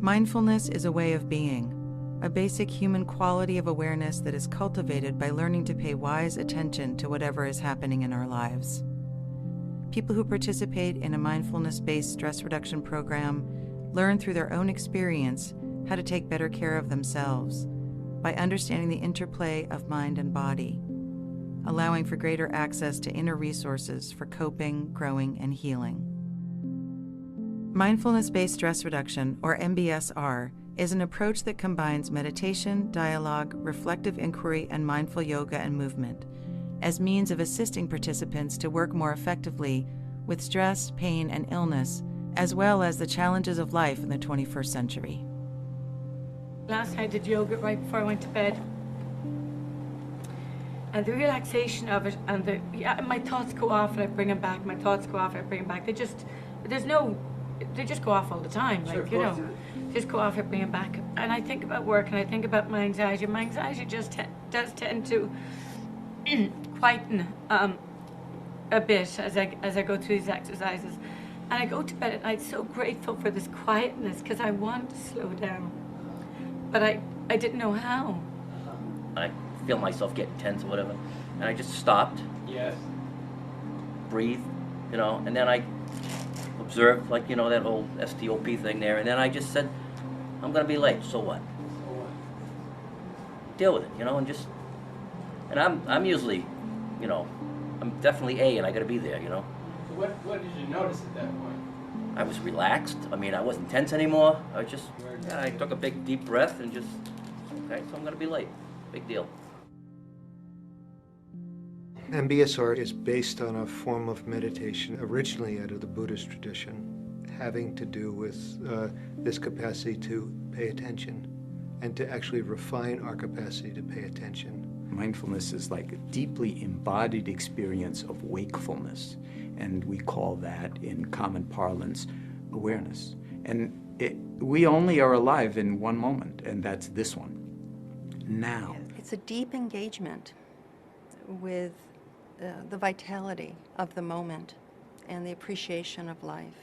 Mindfulness is a way of being, a basic human quality of awareness that is cultivated by learning to pay wise attention to whatever is happening in our lives. People who participate in a mindfulness-based stress reduction program learn through their own experience how to take better care of themselves by understanding the interplay of mind and body, allowing for greater access to inner resources for coping, growing, and healing. Mindfulness-based stress reduction, or MBSR, is an approach that combines meditation, dialogue, reflective inquiry, and mindful yoga and movement as means of assisting participants to work more effectively with stress, pain, and illness, as well as the challenges of life in the 21st century. Last night I did yoga right before I went to bed. And the relaxation of it, and my thoughts go off and I bring them back, my thoughts go off and I bring them back. They just go off all the time, just go off and bring them back. And I think about work and I think about my anxiety. My anxiety just does tend to quieten a bit as I go through these exercises. And I go to bed at night so grateful for this quietness because I want to slow down. But I didn't know how. I feel myself getting tense or whatever, and I just stopped. Yes. Breathe, and then I observed, that whole STOP thing there, and then I just said, I'm gonna be late, so what? Deal with it, and I'm usually, I'm definitely A and I gotta be there, What did you notice at that point? I was relaxed. I wasn't tense anymore. I took a big deep breath and just, okay, so I'm gonna be late. Big deal. MBSR is based on a form of meditation originally out of the Buddhist tradition, having to do with this capacity to pay attention and to actually refine our capacity to pay attention. Mindfulness is like a deeply embodied experience of wakefulness, and we call that, in common parlance, awareness. And we only are alive in one moment, and that's this one, now. It's a deep engagement with the vitality of the moment and the appreciation of life.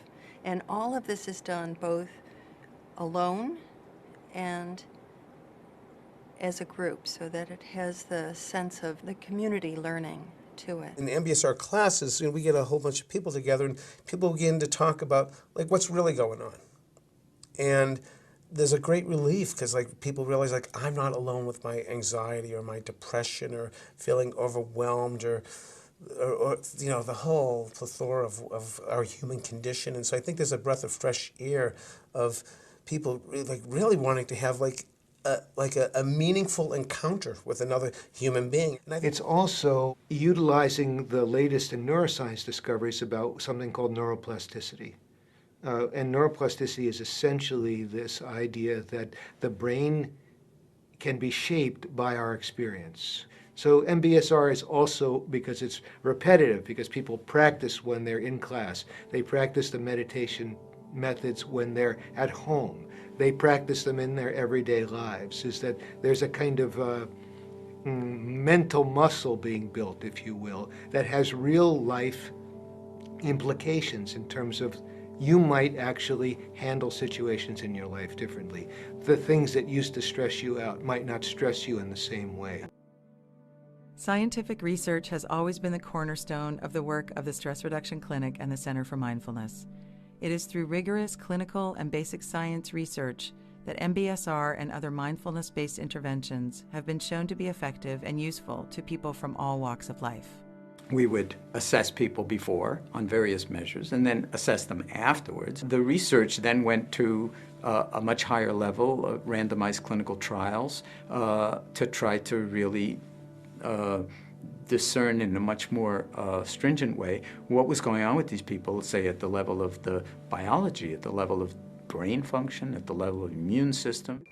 And all of this is done both alone and as a group, so that it has the sense of the community learning to it. In the MBSR classes, we get a whole bunch of people together and people begin to talk about what's really going on. And there's a great relief because people realize I'm not alone with my anxiety or my depression or feeling overwhelmed or the whole plethora of our human condition. And so I think there's a breath of fresh air of people really wanting to have a meaningful encounter with another human being. And it's also utilizing the latest in neuroscience discoveries about something called neuroplasticity. And neuroplasticity is essentially this idea that the brain can be shaped by our experience. So MBSR is also, because it's repetitive, because people practice when they're in class. They practice the meditation methods when they're at home. They practice them in their everyday lives, is that there's a kind of mental muscle being built, if you will, that has real life implications in terms of you might actually handle situations in your life differently. The things that used to stress you out might not stress you in the same way. Scientific research has always been the cornerstone of the work of the Stress Reduction Clinic and the Center for Mindfulness. It is through rigorous clinical and basic science research that MBSR and other mindfulness-based interventions have been shown to be effective and useful to people from all walks of life. We would assess people before on various measures and then assess them afterwards. The research then went to a much higher level of randomized clinical trials to try to really discern in a much more stringent way what was going on with these people, say at the level of the biology, at the level of brain function, at the level of the immune system.